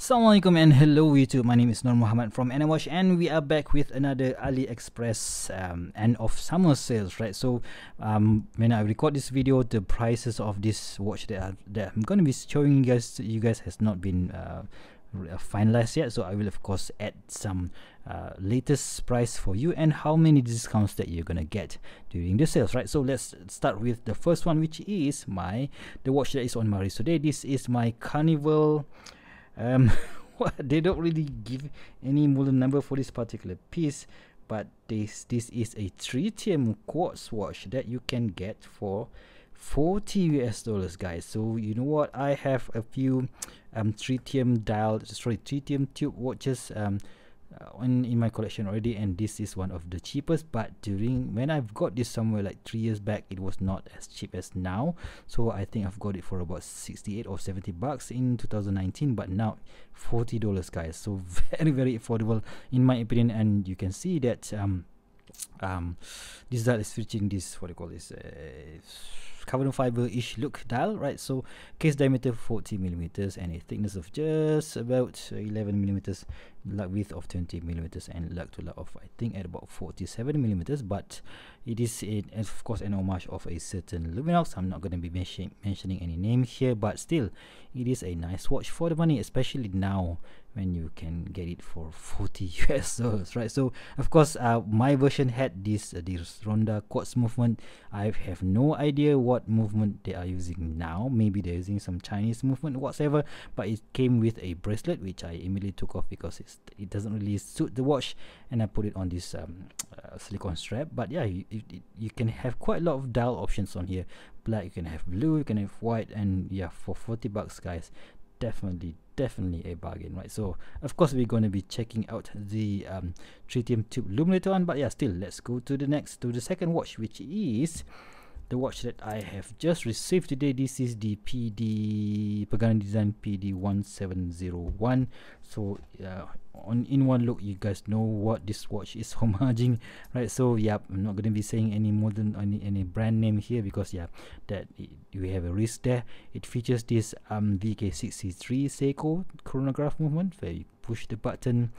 Assalamualaikum and hello YouTube. My name is Nur Muhammad from NMWatch and we are back with another AliExpress end of summer sales, right? So when I record this video, the prices of this watch that I'm going to be showing you guys has not been finalized yet, so I will of course add some latest price for you and how many discounts that you're gonna get during the sales, right? So let's start with the first one, which is the watch that is on my wrist today. This is my Carnival. They don't really give any model number for this particular piece, but this is a tritium quartz watch that you can get for $40 guys. So you know what, I have a few tritium tube watches in my collection already, and this is one of the cheapest. But when I've got this somewhere like 3 years back, it was not as cheap as now. So I think I've got it for about 68 or 70 bucks in 2019, but now $40 guys. So very affordable in my opinion. And you can see that this dial is featuring this, what do you call this, carbon fiber-ish look dial, right? So case diameter 40mm and a thickness of just about 11mm, lug width of 20mm, and lug to lug of I think at about 47mm. But it is of course an homage of a certain Luminox. I'm not going to be mentioning any name here, but still it is a nice watch for the money, especially now when you can get it for $40, right? So of course my version had this Ronda quartz movement. I have no idea what movement they are using now. Maybe they're using some Chinese movement whatsoever, but it came with a bracelet which I immediately took off because it doesn't really suit the watch, and I put it on this silicone strap. But yeah, you can have quite a lot of dial options on here. Black, you can have blue, you can have white, and yeah, for 40 bucks guys, definitely a bargain, right? So of course we're going to be checking out the tritium tube loom later on, but yeah, still let's go to the second watch, which is the watch that I have just received today. This is the Pagani design PD1701. So in one look you guys know what this watch is homaging, right? So yeah, I'm not going to be saying any any brand name here because yeah, we have a risk there. It features this VK63 Seiko chronograph movement where you push the button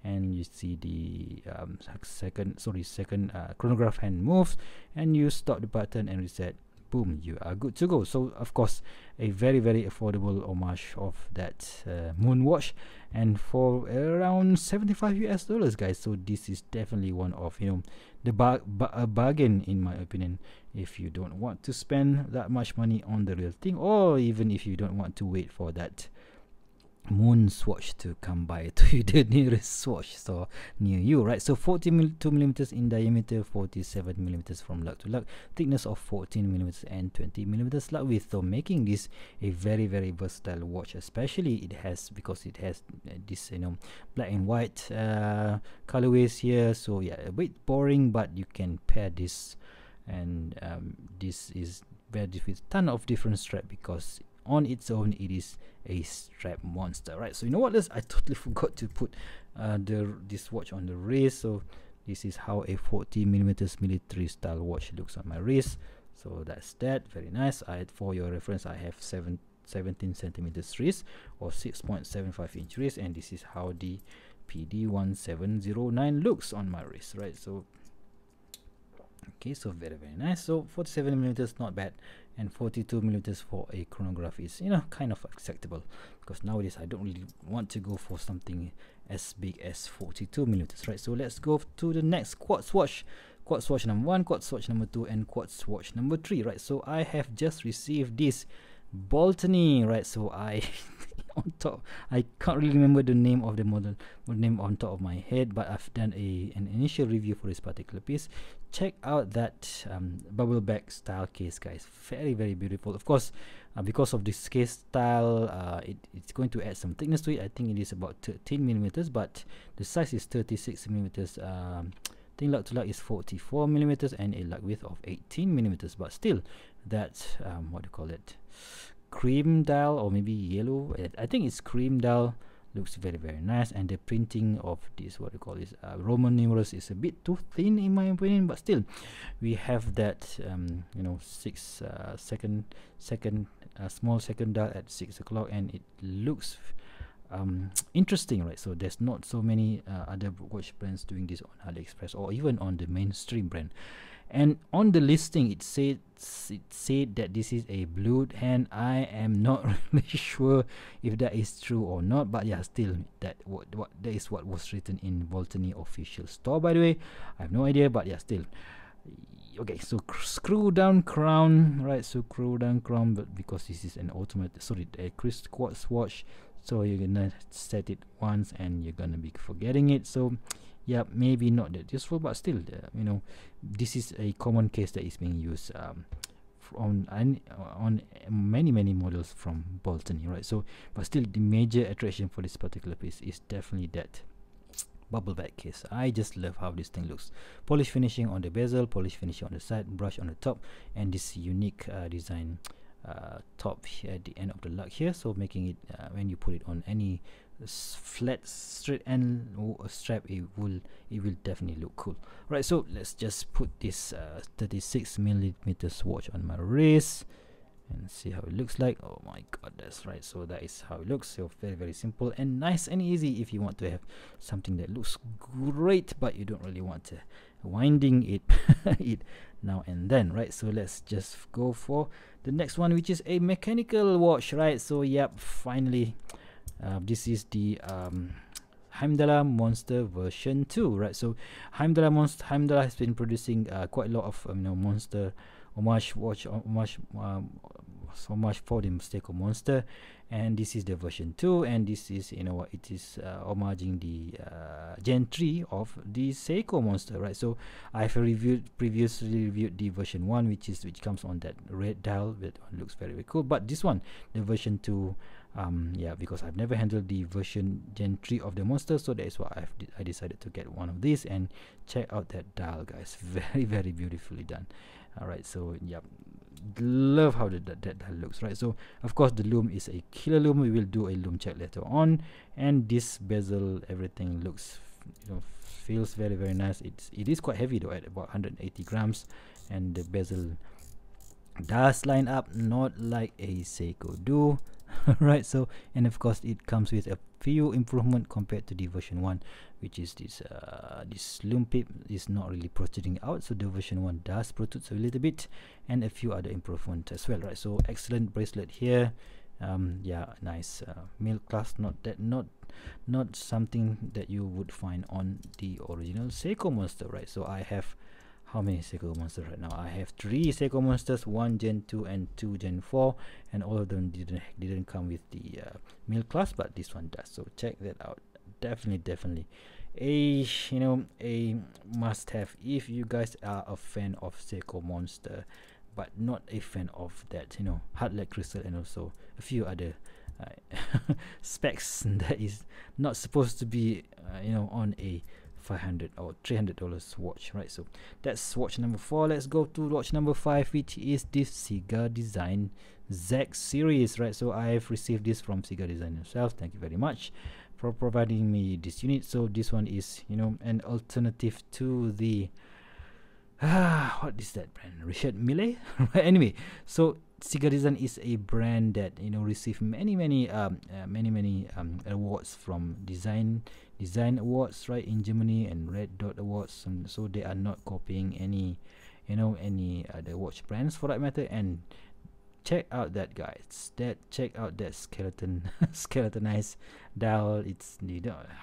and you see the second chronograph hand moves, and you stop the button and reset. Boom, you are good to go. So of course a very affordable homage of that moon watch, and for around $75 guys. So this is definitely one of a bargain in my opinion, if you don't want to spend that much money on the real thing, or even if you don't want to wait for that moon swatch to come by to the nearest swatch store near you, right? So 42mm in diameter, 47mm from lug to lug, thickness of 14mm and 20mm lug width, so making this a very versatile watch, especially because it has this black and white colorways here. So yeah, a bit boring, but you can pair this, and this is paired with ton of different strap, because on its own it is a strap monster, right? So you know what, I totally forgot to put this watch on the wrist. So this is how a 40mm military style watch looks on my wrist. So that's that, very nice. For your reference, I have 17 centimeters wrist or 6.75 inch wrist, and this is how the PD1709 looks on my wrist, right? So okay, so very nice. So 47mm, not bad, and 42mm for a chronograph is kind of acceptable, because nowadays I don't really want to go for something as big as 42mm, right? So let's go to the next quartz watch number 1, quartz watch number 2, and quartz watch number 3, right? So I have just received this Baltany, right? So I on top, I can't really remember the name of the model name on top of my head, but I've done an initial review for this particular piece. Check out that bubble back style case guys, very beautiful. Of course because of this case style, it's going to add some thickness to it. I think it is about 13mm, but the size is 36mm. I think lug to lug is 44mm and a lug width of 18mm, but still that what do you call it, cream dial, or maybe yellow, I think it's cream dial, looks very nice. And the printing of this, what do you call this, Roman numerals is a bit too thin in my opinion, but still we have that 6 second small second dial at 6 o'clock, and it looks interesting, right? So there's not so many other watch brands doing this on AliExpress or even on the mainstream brand. And on the listing, it said that this is a blued hand. I am not really sure if that is true or not, but yeah, still that that is what was written in Baltany official store. By the way, I have no idea, but yeah, still. Okay, so screw down crown, right? So screw down crown, but because this is an automatic, sorry, a crystal quartz watch, so you're gonna set it once and you're gonna be forgetting it. So yeah, maybe not that useful, but still, you know, this is a common case that is being used on many models from Baltany, right? So, but still, the major attraction for this particular piece is definitely that bubble back case. I just love how this thing looks. Polish finishing on the bezel, polish finishing on the side, brush on the top, and this unique design top here at the end of the lug here, so making it when you put it on any flat straight end strap, it will definitely look cool. Right, so let's just put this 36 millimeters watch on my wrist and see how it looks like. Oh my god, that's right. So that is how it looks. So very simple and nice and easy if you want to have something that looks great but you don't really want to winding it it now and then, right? So let's just go for the next one, which is a mechanical watch, right? So yep, finally this is the Heimdallr Monster version 2, right? So Heimdallr has been producing quite a lot of monster homage watch, homage for the Seiko Monster, and this is the version 2, and this is, you know what, it is homaging the Gen 3 of the Seiko Monster, right? So I've previously reviewed the version 1, which comes on that red dial, that looks very cool. But this one, the version 2, yeah, because I've never handled the version Gen 3 of the Monster, so that is why I decided to get one of these. And check out that dial, guys, very beautifully done. All right, so yeah, love how that looks, right? So of course the loom is a killer loom. We will do a loom check later on, and this bezel, everything looks, feels very nice. It is quite heavy though, at about 180 grams, and the bezel does line up, not like a Seiko do. Right, so, and of course it comes with a few improvement compared to the version 1, which is this loom pip is not really protruding out, so the version 1 does protrude a little bit, and a few other improvements as well, right? So excellent bracelet here. Yeah, nice milk class, not something that you would find on the original Seiko Monster, right? So I have, how many Seiko Monsters right now? I have 3 Seiko Monsters, 1 Gen 2 and 2 Gen 4, and all of them didn't come with the milk class, but this one does. So check that out. Definitely a a must have if you guys are a fan of Seiko Monster, but not a fan of that hard like crystal and also a few other specs that is not supposed to be on a $500 or $300 watch, right? So that's watch number 4. Let's go to watch number 5, which is this Ciga Design Z series, right? So I have received this from Ciga Design themselves. Thank you very much for providing me this unit. So this one is an alternative to the what is that brand, Richard Mille? Anyway, so Ciga Design is a brand that received many awards from design awards, right, in Germany, and Red Dot Awards, and so they are not copying any other watch brands for that matter. And check out that, guys, check out that skeletonized dial. It's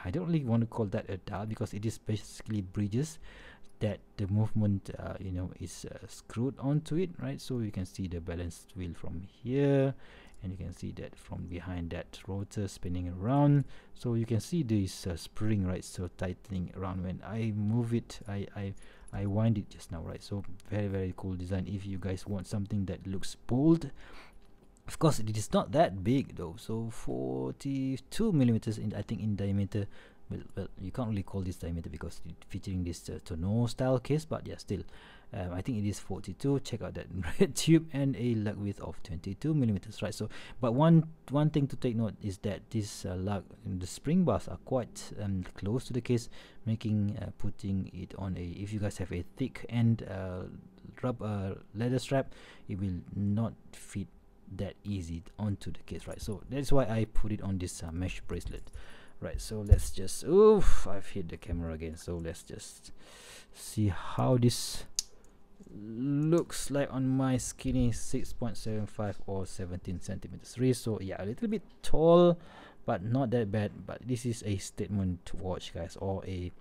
I don't really want to call that a dial, because it is basically bridges that the movement is screwed onto it, right? So you can see the balanced wheel from here, and you can see that from behind that rotor spinning around, so you can see this spring, right? So tightening around when I move it, I wind it just now, right? So very cool design if you guys want something that looks bold. Of course it is not that big though, so 42 millimeters in, I think, in diameter. Well, you can't really call this diameter because it's featuring this tonneau style case, but yeah, still I think it is 42. Check out that red tube and a lug width of 22 millimeters, right? So but one thing to take note is that this lug, the spring bars are quite close to the case, making putting it on a, if you guys have a thick end rubber leather strap, it will not fit that easy onto the case, right? So that's why I put it on this mesh bracelet, right? So let's just, oof, I've hit the camera again. So let's just see how this looks like on my skinny 6.75 or 17 centimeters wrist. So yeah, a little bit tall, but not that bad. But this is a statement watch, guys, or a,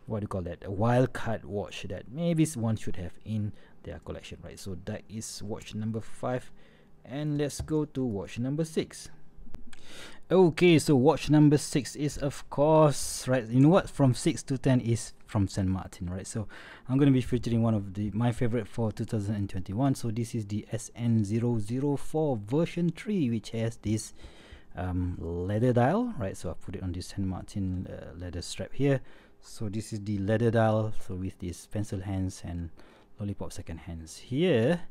what do you call that, a wildcard watch that maybe one should have in their collection, right? So that is watch number 5, and let's go to watch number 6. Okay, so watch number 6 is, of course, right, you know what, from 6 to 10 is from St. Martin, right? So I'm going to be featuring one of my favorite for 2021. So this is the SN004 version 3, which has this leather dial, right? So I put it on this St. Martin leather strap here. So this is the leather dial, so with these pencil hands and lollipop second hands here.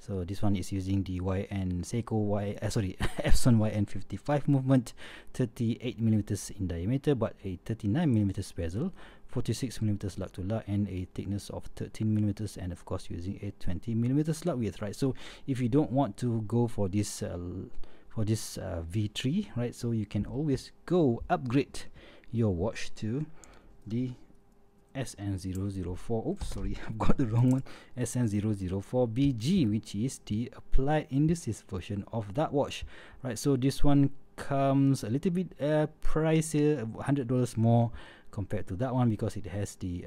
So this one is using the YN Seiko Epson YN55 movement, 38mm in diameter, but a 39mm bezel, 46mm lug to lug, and a thickness of 13mm, and of course using a 20mm lug width, right? So if you don't want to go for this V3, right, so you can always go upgrade your watch to the SN004. Oops, sorry, I've got the wrong one. SN004BG, which is the applied indices version of that watch, right? So this one comes a little bit pricier, $100 more compared to that one, because it has the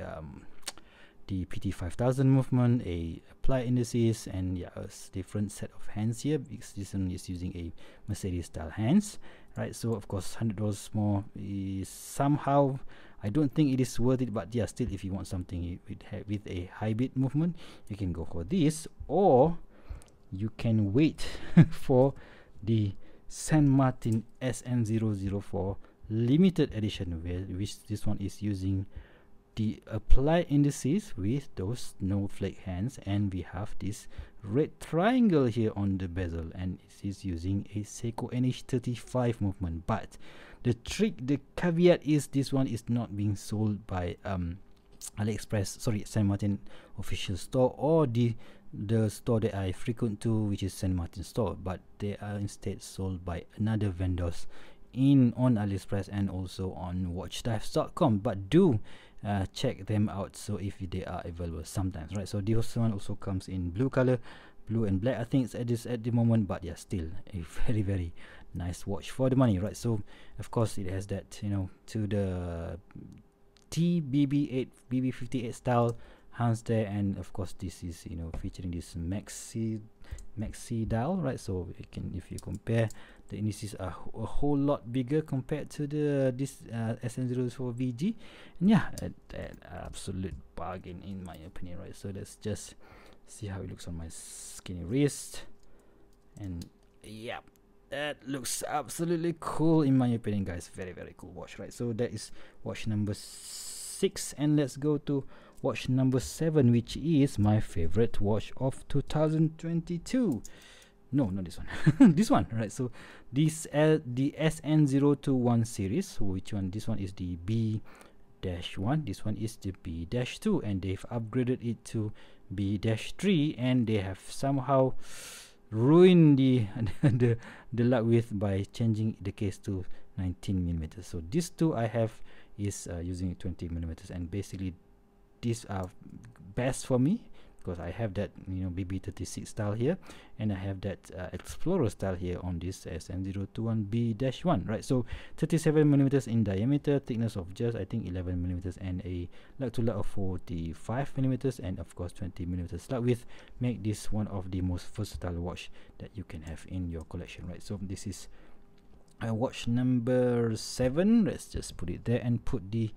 PT5000 movement, a applied indices, and yeah, a different set of hands here, because this one is using a Mercedes style hands, right? So of course $100 more is somehow, I don't think it is worth it, but yeah, still, if you want something with a hybrid movement, you can go for this, or you can wait for the St. Martin SN004 limited edition, which this one is using the applied indices with those snowflake hands, and we have this red triangle here on the bezel, and it is using a Seiko NH35 movement. But the caveat is this one is not being sold by AliExpress, St. Martin official store, or the store that I frequent to, which is St. Martin store, but they are instead sold by another vendors on AliExpress and also on watchdives.com. But do check them out, so if they are available sometimes, right? So this one also comes in blue color, blue and black, I think it's at the moment, but yeah, still a very, very nice watch for the money, right? So of course it has that, you know, to the TBB8 BB58 style hands there, and of course this is, you know, featuring this maxi dial, right? So you can, if you compare, the indices are a whole lot bigger compared to this SN004VG, and yeah, an absolute bargain in my opinion, right? So let's just see how it looks on my skinny wrist, and yeah, that looks absolutely cool in my opinion, guys. Very, very cool watch, right? So that is watch number 6, and let's go to watch number 7, which is my favorite watch of 2022. No, not this one. This one, right? So this the SN021 series. Which one? This one is the B-1. This one is the B-2, and they've upgraded it to B-3, and they have somehow ruined the the lug width by changing the case to 19mm. So these two I have is using 20mm, and basically these are best for me because I have that, you know, BB36 style here, and I have that Explorer style here on this SN021B-1, right? So 37mm in diameter, thickness of just, I think, 11mm, and a lug to lug of 45mm, and of course 20mm lug width, make this one of the most versatile watch that you can have in your collection, right? So this is watch number 7. Let's just put it there and put the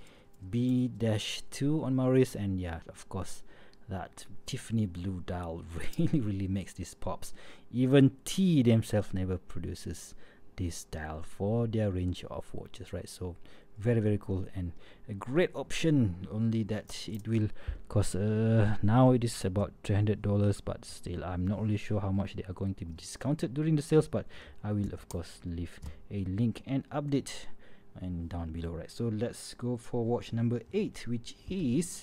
B-2 on my wrist, and yeah, of course, that Tiffany blue dial really makes this pops. Even T themselves never produces this dial for their range of watches, right? So very, very cool, and a great option, only that it will cost now it is about $300, but still I'm not really sure how much they are going to be discounted during the sales, but I will of course leave a link and update and down below, right? So let's go for watch number 8, which is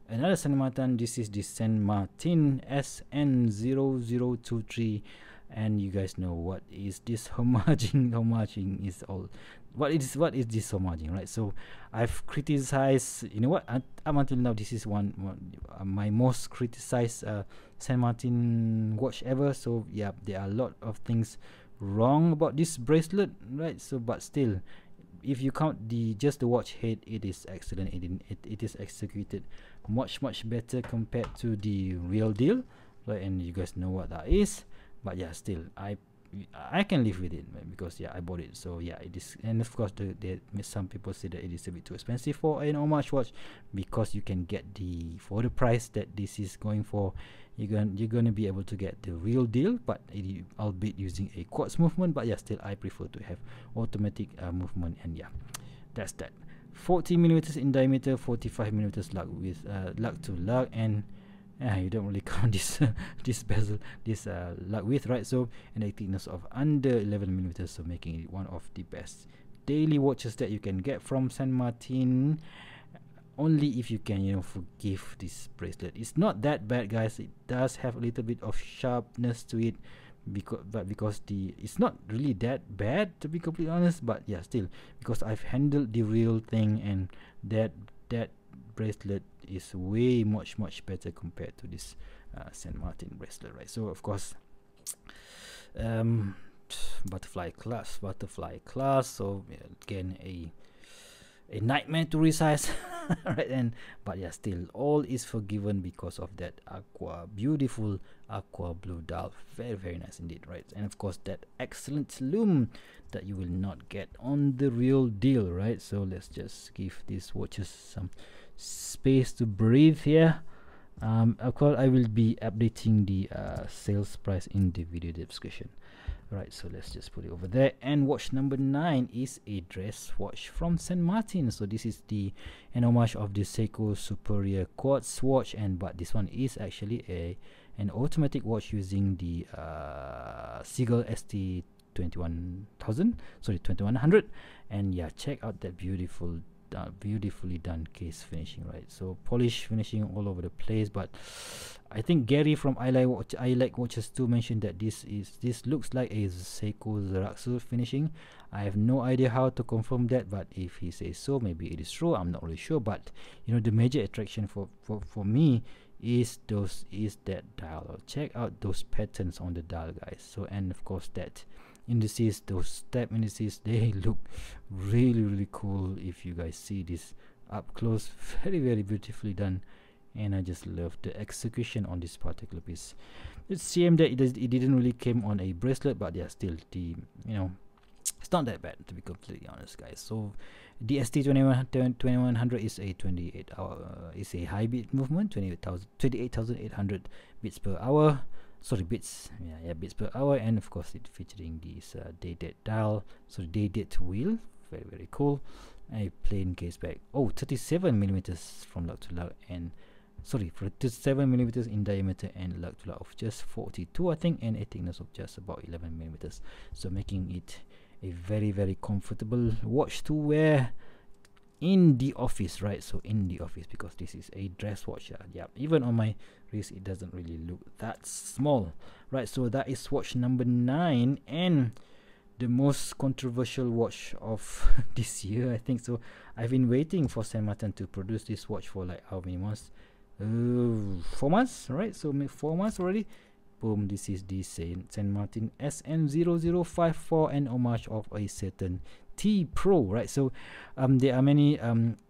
another St. Martin. This is the St. Martin SN0023 and you guys know what is this homaging is all. What is this homaging, right? So I've criticized, you know what, up until now this is my most criticized Saint Martin watch ever. So yeah, there are a lot of things wrong about this bracelet, right? So but still, if you count just the watch head, it is excellent. It is executed much better compared to the real deal, right? And you guys know what that is. But yeah, still I can live with it, right? Because yeah, I bought it. So yeah, it is. And of course some people say that it is a bit too expensive for an homage watch, because you can get for the price that this is going for, you're gonna be able to get the real deal, but albeit using a quartz movement. But yeah, still I prefer to have automatic movement. And yeah, that's that. 40 millimeters in diameter, 45 millimeters lug width, lug to lug, and you don't really count this this bezel, this lug width, right? So, and a thickness of under 11 millimeters, so making it one of the best daily watches that you can get from Saint Martin. Only if you can, forgive this bracelet. It's not that bad, guys. It does have a little bit of sharpness to it, because it's not really that bad, to be completely honest. But yeah, still, because I've handled the real thing, and that bracelet is way much better compared to this Saint Martin bracelet, right? So of course, butterfly class. So again, a nightmare to resize. Right? But yeah, still all is forgiven because of that beautiful aqua blue dial. Very nice indeed, right? And of course, that excellent lume that you will not get on the real deal, right? So let's just give these watches some space to breathe here. Of course, I will be updating the sales price in the video description. Right, so let's just put it over there. And watch number 9 is a dress watch from Saint Martin. So this is an homage of the Seiko Superior quartz watch, but this one is actually an automatic watch using the Ciga ST 2100. And yeah, check out that beautifully done case finishing, right? So polish finishing all over the place. But I think Gary from I Like Watches 2 mentioned that this looks like a Seiko Zaraxu finishing. I have no idea how to confirm that, but if he says so, maybe it is true. I'm not really sure. But the major attraction for me is that dial. Check out those patterns on the dial, guys. So, and of course that indices, those step indices, they look really cool. If you guys see this up close, very beautifully done. And I just love the execution on this particular piece. It's shame that it didn't really came on a bracelet, but yeah, still it's not that bad, to be completely honest, guys. So the ST2100 is a 28-hour is a high beat movement, 28,800 beats per hour. Sorry, bits per hour. And of course it featuring this day date dial, so day date wheel, very cool. A plain case back. 37 millimeters from lug to lug, and for 37 millimeters in diameter, and lug to lug of just 42, I think, and a thickness of just about 11 millimeters. So making it a very comfortable watch to wear in the office, right? So in the office, because this is a dress watch. Yeah, even on my wrist it doesn't really look that small, right? So that is watch number 9, and the most controversial watch of this year, I think. So I've been waiting for Saint Martin to produce this watch for like how many months? 4 months, right? So 4 months already. Boom, this is the Saint Martin SN0054, an homage of a certain T Pro, right? So there are many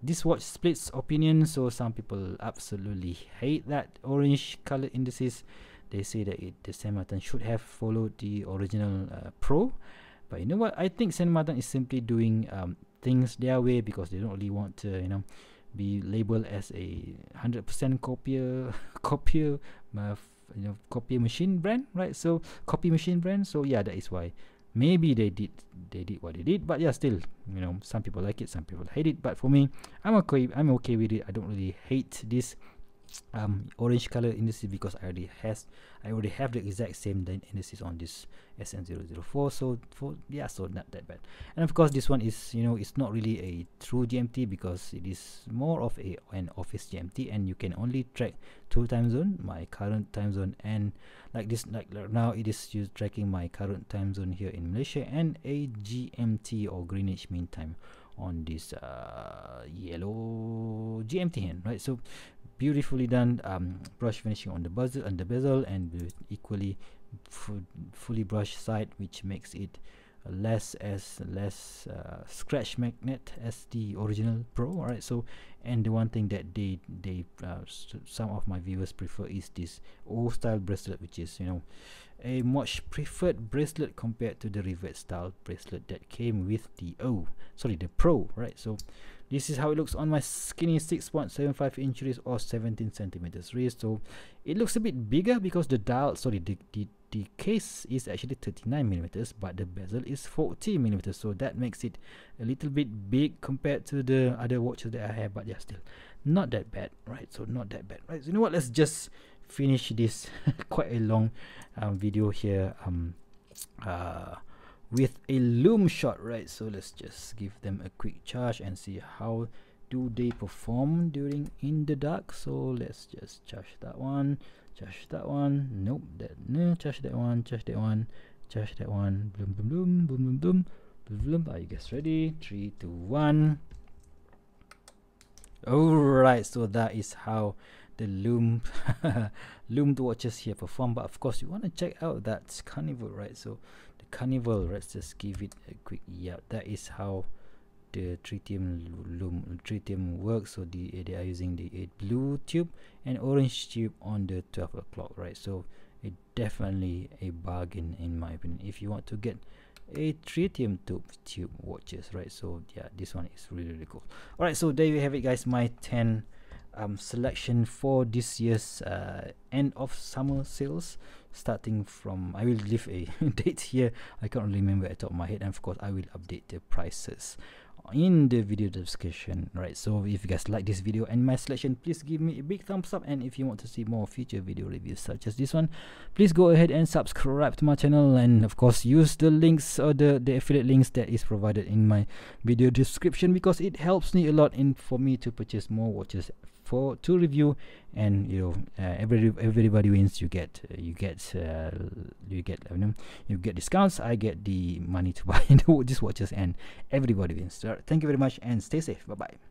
this watch splits opinions. So some people absolutely hate that orange color indices. They say that the Saint Martin should have followed the original Pro. But you know what, I think Saint Martin is simply doing things their way, because they don't really want to be labeled as a 100% copier machine brand, right? So copy machine brand. So yeah, that is why maybe they did what they did. But yeah, still, some people like it, some people hate it. But for me, I'm okay with it. I don't really hate this orange color indices because I already have the exact same indices on this SN004. So so not that bad. And of course this one is, it's not really a true GMT because it is more of an office GMT, and you can only track 2 time zone, my current time zone, and like now it is tracking my current time zone here in Malaysia, and a GMT or Greenwich Mean Time on this yellow GMT hand, right? So beautifully done. Brush finishing on the bezel, and with equally fully brushed side, which makes it less scratch magnet as the original Pro. Alright, so and the one thing that some of my viewers prefer is this old style bracelet, which is a much preferred bracelet compared to the rivet style bracelet that came with the Pro, right? So this is how it looks on my skinny 6.75 inch wrist or 17 centimeters wrist. So it looks a bit bigger because the case is actually 39 millimeters, but the bezel is 40 millimeters. So that makes it a little bit big compared to the other watches that I have, but yeah, still not that bad, right? So not that bad, right? So you know what? Let's just finish this quite a long video here with a loom shot, right? So let's just give them a quick charge and see how do they perform during in the dark. So let's just charge that one, nope, no, charge that one, boom, boom, boom, boom, boom, boom, boom, boom. Are you guys ready? 3, 2, 1. Alright, so that is how the loomed watches here perform. But of course you want to check out that Carnival, right? So the Carnival, let's just give it a quick that is how the tritium works. So they are using the blue tube and orange tube on the 12 o'clock, right? So it definitely a bargain in my opinion if you want to get a tritium tube watches, right? So yeah, this one is really cool. All right, so there you have it, guys, my 10 selection for this year's end of summer sales, starting from, I will leave a date here, I can't really remember at the top of my head, and of course I will update the prices in the video description, right? So if you guys like this video and my selection, please give me a big thumbs up, and if you want to see more future video reviews such as this one, please go ahead and subscribe to my channel, and of course use the links or the affiliate links that is provided in my video description, because it helps me a lot for me to purchase more watches to review, and everybody wins. You get discounts, I get the money to buy these watches, and everybody wins. So, thank you very much and stay safe. Bye bye.